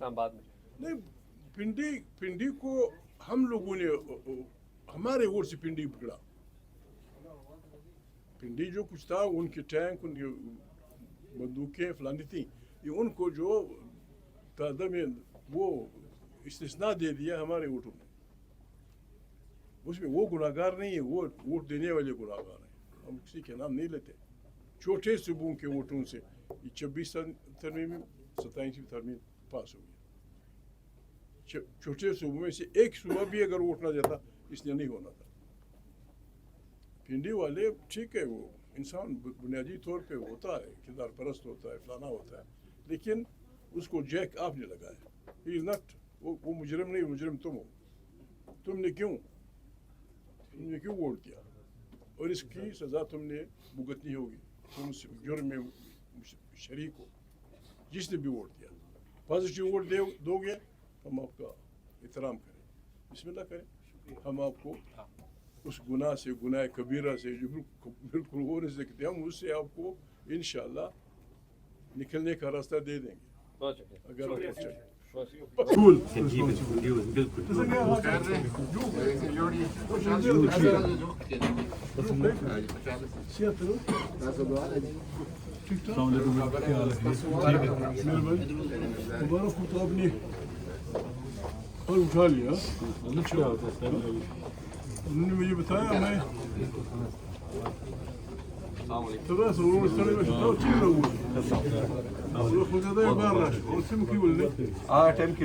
اسلام آباد میں؟ نہیں، پنڈی کو ہم لوگوں نے ہمارے ووٹ سے پنڈی بگڑا. پنڈی جو کچھ تھا، ان کے ٹینک، ان کی بندوقیں فلانی تھیں، یہ ان کو جو تعداد میں وہ استثناء دے دیا ہمارے ووٹوں نے. اس میں وہ گناہ گار نہیں ہے، وہ ووٹ دینے والے گناہ گار ہیں. ہم کسی کے نام نہیں لیتے. چھوٹے صوبوں کے ووٹوں سے یہ 26 ترمیم 27 ترمیم پاس ہو گئی. چھوٹے صوبوں میں سے ایک صوبہ بھی اگر ووٹ نہ دیتا اس نے نہیں ہونا تھا. پنڈی والے ٹھیک ہے، وہ انسان بنیادی طور پہ ہوتا ہے، کردار پرست ہوتا ہے، فلانا ہوتا ہے، لیکن اس کو جیک آپ نے لگایا. ہی از ناٹ، وہ مجرم نہیں، مجرم تم ہو. تم نے کیوں ووٹ دیا، اور اس کی سزا تم نے بھگتنی ہوگی. تم اس جرم میں شریک ہو. جس نے بھی ووٹ دیا، پازیٹیو ووٹ دو گے، ہم آپ کا احترام کریں، بسم اللہ کریں. ہم آپ کو اس گناہ سے، گناہ کبیرہ سے جو بالکل ہو نہیں سکتے، ہم اس سے آپ کو انشاءاللہ نکلنے کا راستہ دے دیں گے اگر آپ کو چاہیے. مبارک ہو. تو آپ نے پھل اٹھا لیا. انہوں نے مجھے بتایا، میں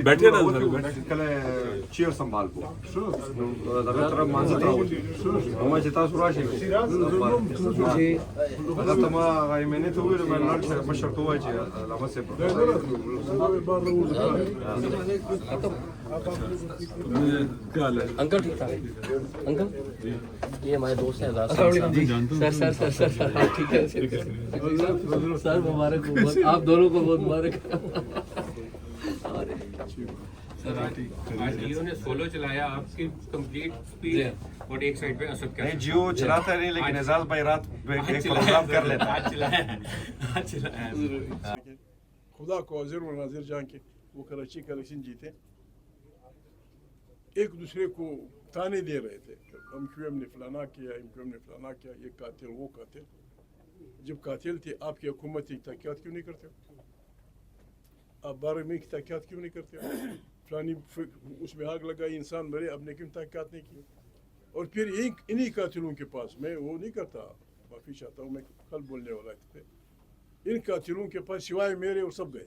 بیٹھے چیئر سنبھال کو میں نے تو مشرق ہوا سے انکل ٹھیک ٹھاک انکل، یہ ہمارے دوست ہیں سر ٹھیک ہے سر، مبارک ہو آپ دونوں کو، بہت مبارک. جیو نے سولو چلایا آپ کی کمپلیٹ اسپیڈ، اور ایک سائڈ پہ اسد کا جیو چلاتا نہیں، لیکن اعزاز بھائی رات پروگرام کر لیتا. خدا کو حاضر و ناظر جان کے وہ کراچی کا الیکشن جیتے، ایک دوسرے کو تانے دے رہے تھے، ایم کیو ایم نے فلانا کیا، ایم کیو ایم نے فلانا کیا، یہ قاتل وہ قاتل. جب قاتل تھے آپ کی حکومت کی تحقیقات کیوں نہیں کرتے ہو؟ آپ 12 مئی کی تحقیقات کیوں نہیں کرتے ہو؟ فلانی اس میں آگ لگائی، انسان مرے، آپ نے کیوں تحقیقات نہیں کی؟ اور پھر انہی قاتلوں کے پاس، میں وہ نہیں کرتا، معافی چاہتا ہوں، میں کل بولنے والا تھا، ان قاتلوں کے پاس سوائے میرے اور سب گئے.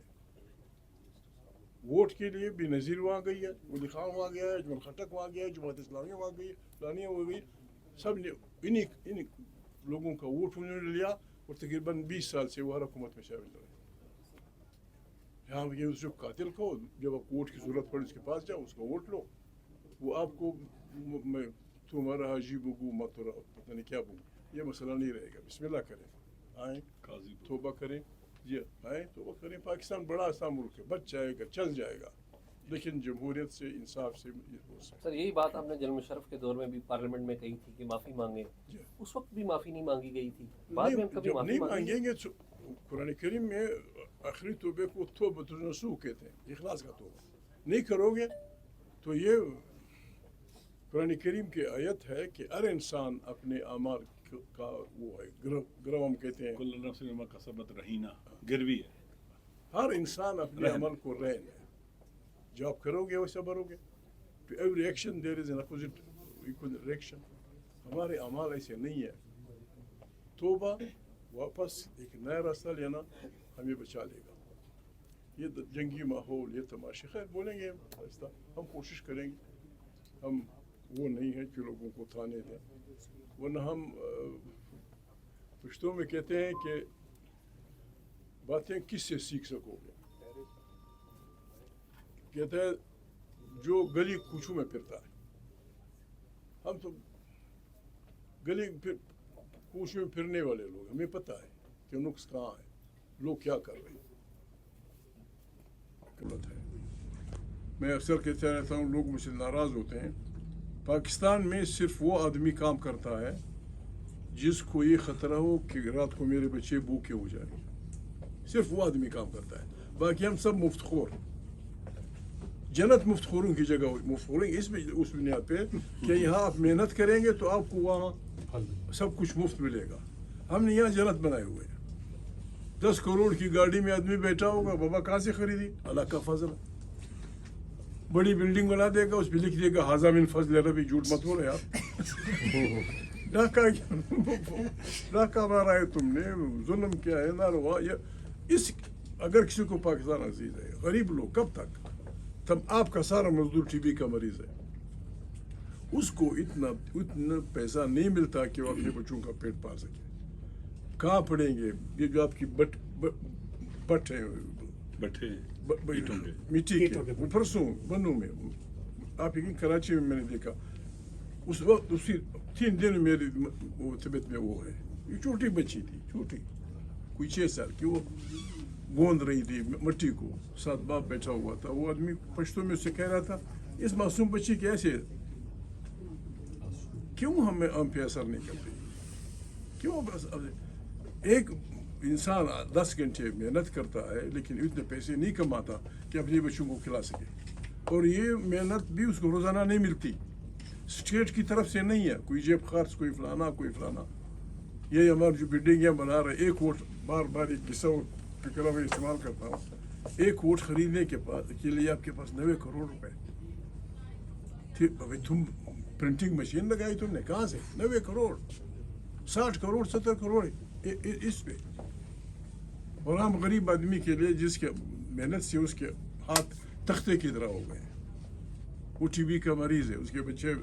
ووٹ کے لیے بے نظیر وہاں گئی ہے، ولی خان وہاں گیا ہے، اجمل خٹک وہاں گیا ہے، جماعت اسلامی وہاں گئی ہے، فلانیہ وہاں گئی. سب نے انہی لوگوں کا ووٹ انہوں نے لیا، اور تقریباً 20 سال سے وہ ہر حکومت میں شامل رہے. یہاں یہ جو قاتل کو جب آپ ووٹ کی ضرورت پڑے اس کے پاس جاؤ، اس کا ووٹ لو. وہ آپ کو میں تمہارا حاجی بگو مت پتہ نہیں کیا بگو، یہ مسئلہ نہیں رہے گا. بسم اللہ کریں، آئیں توبہ کریں، جی آئیں توبہ کریں. پاکستان بڑا سا ملک ہے، بچ جائے گا، چل جائے گا، لیکن جمہوریت سے، انصاف سے ہو سکتا. سر یہی بات آپ نے جنرل مشرف کے دور میں بھی پارلیمنٹ میں کہی تھی کہ معافی مانگیں، اس وقت بھی معافی نہیں مانگی گئی تھی، بعد میں کبھی معافی نہیں مانگیں گے. قرآن کریم میں آخری توبے کو توبۃ النصوح کہتے ہیں، اخلاص کا توبہ. نہیں کرو گے تو یہ قرآن کریم کی آیت ہے کہ ہر انسان اپنے اعمال کا وہ ہے گروم کہتے ہیں، کل نفس بما کسبت رہینہ، گروی ہے. ہر انسان اپنے عمل کو رہن ہے. جو آپ کرو گے ویسا بھرو گے. To every action there is an opposite equal reaction. ہمارے اعمال ایسے نہیں ہے. توبہ، واپس ایک نیا راستہ لینا ہمیں بچا لے گا. یہ جنگی ماحول، یہ تماشے، خیر بولیں گے ہم کوشش کریں گے. ہم وہ نہیں ہیں کہ لوگوں کو تانے دیں، ورنہ ہم پشتوں میں کہتے ہیں کہ باتیں کس سے سیکھ سکو گے. کہتے ہیں جو گلی کوچوں میں پھرتا ہے. ہم تو گلی کوچوں میں پھرنے والے لوگ، ہمیں پتہ ہے کہ نقص کہاں ہے، لوگ کیا کر رہے ہیں. میں اکثر کہتا رہتا ہوں، لوگ مجھ سے ناراض ہوتے ہیں. پاکستان میں صرف وہ آدمی کام کرتا ہے جس کو یہ خطرہ ہو کہ رات کو میرے بچے بھوکے ہو جائیں. صرف وہ آدمی کام کرتا ہے، باقی ہم سب مفت خور. जन्नत मुफ्तखोरों की जगह मुफ्तखोर इसमें उस बुनियाद पे कि यहाँ आप मेहनत करेंगे तो आपको वहाँ सब कुछ मुफ्त मिलेगा। हमने यहाँ जन्नत बनाए हुए हैं। 10 करोड़ की गाड़ी में आदमी बैठा होगा, बाबा कहाँ से खरीदी? अल्लाह का फजल। बड़ी बिल्डिंग बना देगा, उस पर लिख देगा हाजा मिन फजल रबी। झूठ मत बोलो यार। डाका मारा है तुमने, जुल्म किया है, नारवा। इस अगर किसी को पाकिस्तान अजीज है, गरीब लोग कब तक? तब आपका सारा मजदूर टीबी का मरीज है, उसको इतना पैसा नहीं मिलता कि वो अपने बच्चों का पेट पाल सके। कहाँ पढ़ेंगे? ये जो आपकी बट है बैठे मिट्टी के, वो परसों बनू में, आप यकीन कराची में मैंने देखा, उस वक्त उसी 3 दिन मेरी वो तबीयत में वो है, ये छोटी बच्ची थी, छोटी कोई 6 साल की, वो गोंद रही थी मिट्टी को, साथ बाप बैठा हुआ था। वो आदमी पश्तो में उससे कह रहा था, इस मासूम बच्ची कैसे, क्यों हम पे असर नहीं करते? क्यों? बस एक इंसान 10 घंटे मेहनत करता है लेकिन इतने पैसे नहीं कमाता कि अपने बच्चों को खिला सके, और ये मेहनत भी उसको रोजाना नहीं मिलती, स्टेट की तरफ से नहीं है, कोई जेब खर्च, कोई फलाना। ये हमारे जो बिल्डिंग बना रहे, एक वोट, बार एक किस्सा फिक्रा में इस्तेमाल करता हूँ, एक वोट खरीदने के लिए आपके पास 90 करोड़ रुपए। अभी तुम प्रिंटिंग मशीन लगाई तुमने, कहाँ से 90 करोड़, 60 करोड़ 70 करोड़ इस पे, और हम गरीब आदमी के लिए जिसके मेहनत से उसके हाथ तख्ते की तरह हो गए। वो टीबी का मरीज है, उसके बच्चे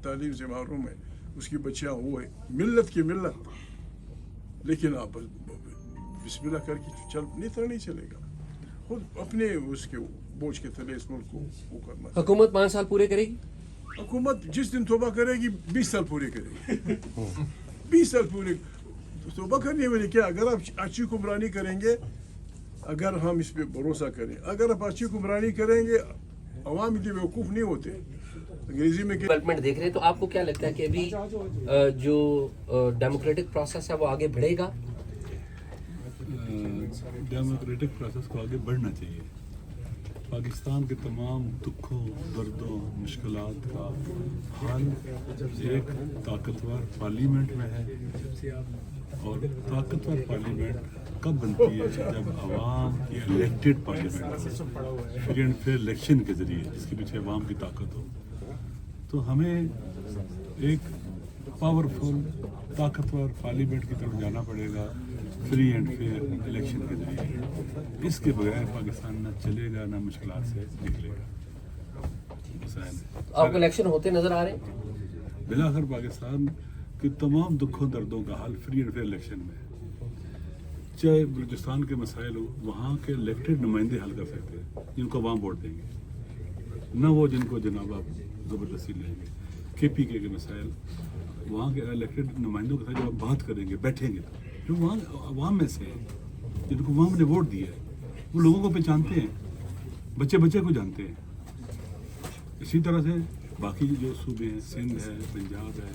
तालीम से महरूम है, उसकी बच्चियाँ वो है, मिल्लत की मिल्लत। लेकिन आप बिस्मिल्लाह करके चल नहीं चलेगा, खुद अपने उसके बोझ के तले इस मुल्क को वो करना। हुकूमत 5 साल पूरे करेगी? हुकूमत जिस दिन तौबा करेगी 20 साल पूरे करेगी। 20 साल पूरे तौबा करने वाले क्या? अगर आप अच्छी हुक्मरानी करेंगे, अगर हम इस पे भरोसा करें, अगर आप अच्छी हुक्मरानी करेंगे, अवाम इतने बेवकूफ़ नहीं होते। अंग्रेजी में डेवलपमेंट देख रहे हैं, तो आपको क्या लगता है कि अभी जो डेमोक्रेटिक प्रोसेस है वो आगे बढ़ेगा? डेमोक्रेटिक प्रोसेस को आगे बढ़ना चाहिए। पाकिस्तान के तमाम दुखों, दर्दों, मुश्किलात का हल एक ताकतवर पार्लियामेंट में है, और ताकतवर पार्लियामेंट कब बनती है? जब आवाम की elected parliament free and fair election के ज़रिए, जिसके पीछे आवाम की ताकत हो। तो हमें एक पावरफुल ताकतवर पार्लियामेंट की तरफ जाना पड़ेगा, फ्री एंड फेयर इलेक्शन के जरिए। इसके बगैर पाकिस्तान न चलेगा, न मुश्किलात से निकलेगा। आपको इलेक्शन होते नजर आ रहे हैं? बिलाखिर पाकिस्तान के तमाम दुखों दर्दों का हल फ्री एंड फेयर इलेक्शन में, चाहे बलूचिस्तान के मसाइल हो, वहाँ के इलेक्टेड नुमाइंदे हल कर सकते हैं, जिनको वहाँ वोट देंगे, न वो जिनको जनाब आप ज़बरदस्ती लेंगे। KPK के मसाइल वहाँ के इलेक्टेड नुमाइंदों के साथ जब आप बात करेंगे, बैठेंगे, जो वहाँ आवाम में से हैं, जिनको वहाँ ने वोट दिया है, वो लोगों को पहचानते हैं, बच्चे को जानते हैं। इसी तरह से बाकी जो सूबे हैं, सिंध है, पंजाब है,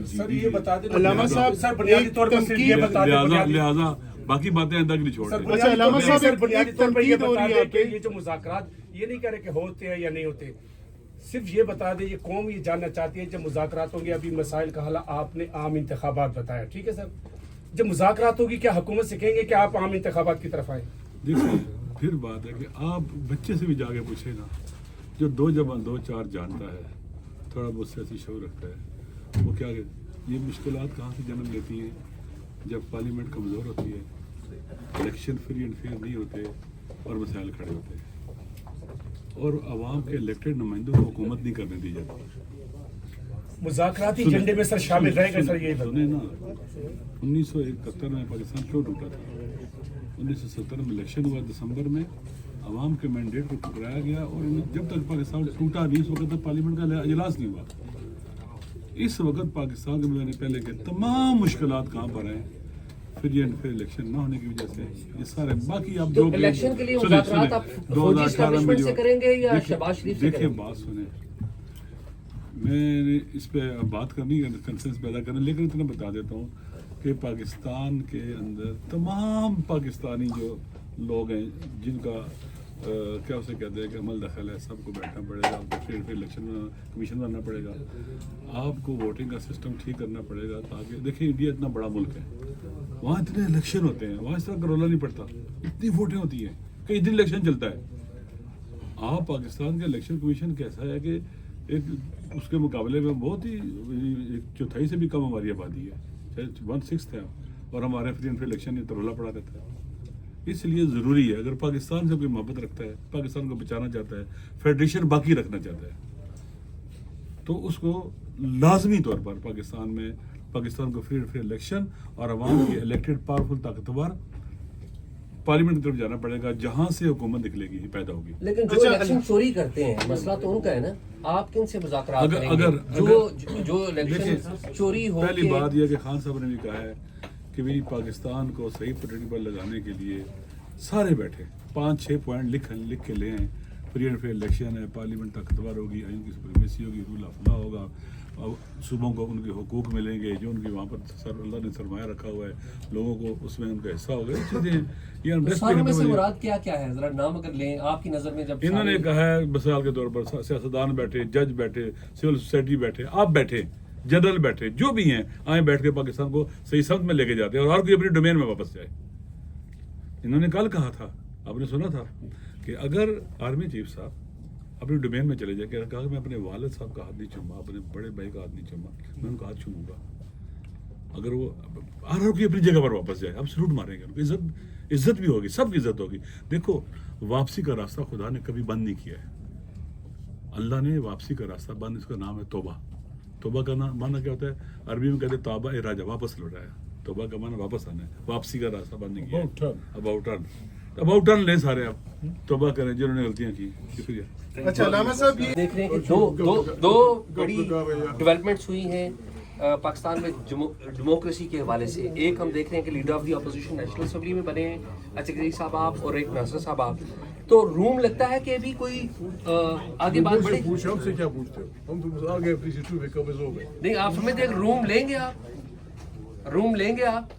सर ये बता दें अल्लामा साहब, सर बुनियादी तौर पर सिर्फ ये बता दें, लिहाजा बाकी बातें अंदर के लिए छोड़ दें। अच्छा अल्लामा साहब, सर बुनियादी तौर पर ये बता दें कि ये जो मुज़ाकरात, ये नहीं कह रहे कि होते हैं या नहीं होते, सिर्फ ये बता दें, ये कौम ये जानना चाहती है जब मुज़ाकरात होंगे, अभी मसाइल का हल आपने आम इंतखाबात बताया, ठीक है सर, जब मुज़ाकरात होगी क्या हुकूमत से कहेंगे कि आप आम इंतखाबात की तरफ आए? देखिए, फिर बात है कि आप बच्चे से भी जाके पूछेगा, जो 2 जबान 2 4 जानता है, थोड़ा बहुत सियासी शौर रखता है, वो क्या कहते, ये मुश्किलात कहाँ से जन्म लेती हैं? जब पार्लियामेंट कमज़ोर होती है, इलेक्शन फ्री एंड फेयर नहीं होते, और मसाइल खड़े होते हैं, और आवाम के इलेक्टेड नुमाइंदों को हुकूमत नहीं करने दी जाती। मुज़ाकराती एजेंडे में सर शामिल रहेगा सर? ये सुने ना, 1971 में पाकिस्तान क्यों टूटा था? 1970 में इलेक्शन हुआ दिसंबर में, आवाम के मैंडेट को ठुकराया गया, और जब तक पाकिस्तान टूटा नहीं, उस वक्त तक पार्लियामेंट का इजलास नहीं हुआ। इस वक्त पाकिस्तान के, मैंने पहले के तमाम मुश्किलात कहाँ पर हैं? फ्री एंड फेयर इलेक्शन ना होने की वजह से ये सारे बाकी आप तो इलेक्शन के लिए मुज़ाकरात आप फौजी एस्टैब्लिशमेंट से करेंगे या शहबाज शरीफ से देखिए, बात सुने, मैंने इस पे बात करनी है, कंसेंस पैदा करना, लेकिन इतना बता देता हूँ कि पाकिस्तान के अंदर तमाम पाकिस्तानी जो लोग हैं जिनका क्या उसे कहते हैं कि अमल दखल है, सबको बैठना पड़ेगा, आपको फिर इलेक्शन कमीशन बनना पड़ेगा, आपको वोटिंग का सिस्टम ठीक करना पड़ेगा, ताकि देखिए इंडिया इतना बड़ा मुल्क है, वहाँ इतने इलेक्शन होते हैं, वहाँ इस तरह का रौला नहीं पड़ता, इतनी वोटें होती हैं, कई दिन इलेक्शन चलता है। आप पाकिस्तान का इलेक्शन कमीशन कैसा है कि एक उसके मुकाबले में बहुत ही एक चौथाई से भी कम हमारी आबादी है, चाहे 1/6 है, और हमारे फ्री एंड फेयर इलेक्शन में तो रौला पड़ा रहता है। इसलिए ज़रूरी है, अगर पाकिस्तान से कोई मोहब्बत रखता है, पाकिस्तान को बचाना चाहता है, फेडरेशन बाकी रखना चाहता है, तो उसको लाजमी तौर पर पाकिस्तान को फ्री एंड फेयर इलेक्शन और अवाम की इलेक्टेड पावरफुल ताकतवर पार्लियामेंट की तरफ जाना पड़ेगा, जहां से हुकूमत निकलेगी, पैदा होगी। लेकिन जो इलेक्शन चोरी करते हैं, मसला तो उनका है ना, आप किन से मुज़ाकरात करेंगे? जो इलेक्शन चोरी हो, पहली बात यह कि खान साहब ने भी कहा है कि भाई पाकिस्तान को सही पटरी पर लगाने के लिए सारे बैठे 5-6 पॉइंट लिख के ले आए। फ्री एंड फेयर इलेक्शन है, पार्लियामेंट ताकतवर होगी, आइन की सुप्रीमेसी होगी, रूल ऑफ लॉ होगा, और सूबों को उनके हुकूक मिलेंगे, जो उनके वहाँ पर अल्लाह ने सरमाया रखा हुआ है, लोगों को उसमें उनका हिस्सा होगा। ये चीज़ें ये सारों में से मुराद क्या क्या है, जरा नाम अगर लें आपकी नज़र में। जब इन्होंने कहा है मिसाल के तौर पर सियासतदान बैठे, जज बैठे, सिविल सोसाइटी बैठे, आप बैठे, जनरल बैठे, जो भी हैं आए बैठ के पाकिस्तान को सही समत में लेके जाते हैं और हर कोई अपनी डोमेन में वापस जाए। इन्होंने कल कहा था, आपने सुना था कि अगर आर्मी चीफ साहब अपनी डोमेन में चले जाए, कहा मैं अपने वालिद साहब का हाथ नहीं चूमा, अपने बड़े भाई का हाथ नहीं चूमा, मैं उनका हाथ चूमूंगा। अगर वो हर कोई अपनी जगह पर वापस जाए, हम सलूट मारेंगे, उनको इज्जत भी होगी, सबकी इज्जत होगी। देखो वापसी का रास्ता खुदा ने कभी बंद नहीं किया है, अल्लाह ने वापसी का रास्ता बंद, इसका नाम है तौबा। तौबा का नाम माना क्या होता है? अरबी में कहते हैं तौबा ए राजा, वापस लौटाया। तौबा का माना वापस आना है, वापसी का रास्ता बंद नहीं किया। अबाउट टर्न ले सारे, आप तौबा करें जिन्होंने गलतियां की। शुक्रिया। अच्छा अलामा साहब, ये देख रहे हैं कि दो बड़ी डेवलपमेंट्स हुई हैं पाकिस्तान में डेमोक्रेसी के हवाले से। एक हम देख रहे हैं कि leader of the opposition national assembly में बने हैं अचकरी साहब आप, और एक नासिर साहब आप। तो रूम लगता है कि अभी कोई आगे बात बढ़े। हमसे क्या पूछते हो? हम तो बस आ गए, अपनी सीटों पे कब्ज हो गए। नहीं, आप समझते हैं रूम लेंगे आप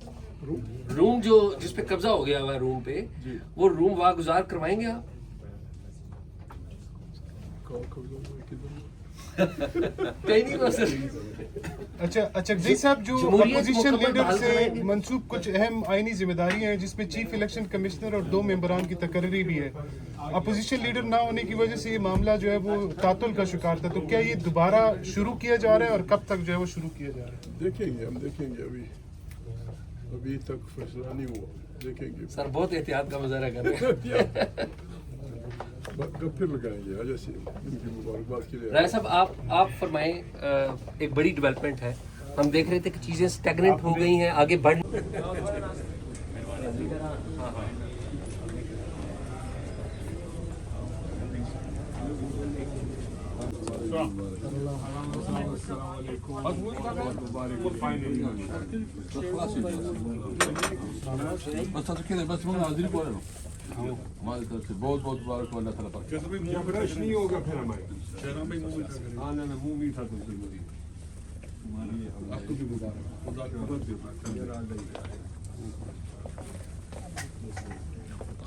रूम जो जिस पे कब्जा हो गया हुआ है रूम पे, वो रूम वागुजार करवाएंगे आप? कहीं नहीं बस। अच्छा जी साहब, जो अपोजिशन लीडर से मंसूब कुछ अहम आईनी जिम्मेदारियां हैं, जिसमें चीफ इलेक्शन कमिश्नर और 2 मेंबरान की तकर्री भी है, अपोजिशन लीडर ना होने की वजह से ये मामला जो है वो तातुल का शिकार था। तो क्या ये दोबारा शुरू किया जा रहा है और कब तक जो है वो शुरू किया जा रहा है? देखेंगे, हम देखेंगे, अभी तक फैसला नहीं हुआ, देखेंगे। सर बहुत एहतियात का मुजाहरा कर रहे हैं। फिर लगाएंगे आज ऐसे उनकी मुबारकबाद के लिए। राय साहब आप फरमाएं, एक बड़ी डेवलपमेंट है, हम देख रहे थे कि चीजें स्टैग्नेंट हो गई हैं, आगे बढ़ हमारी तरफ से बहुत बहुत मुबारक हो अल्लाह ताला पर। नहीं होगा फिर हमारे आपको भी मुबारक।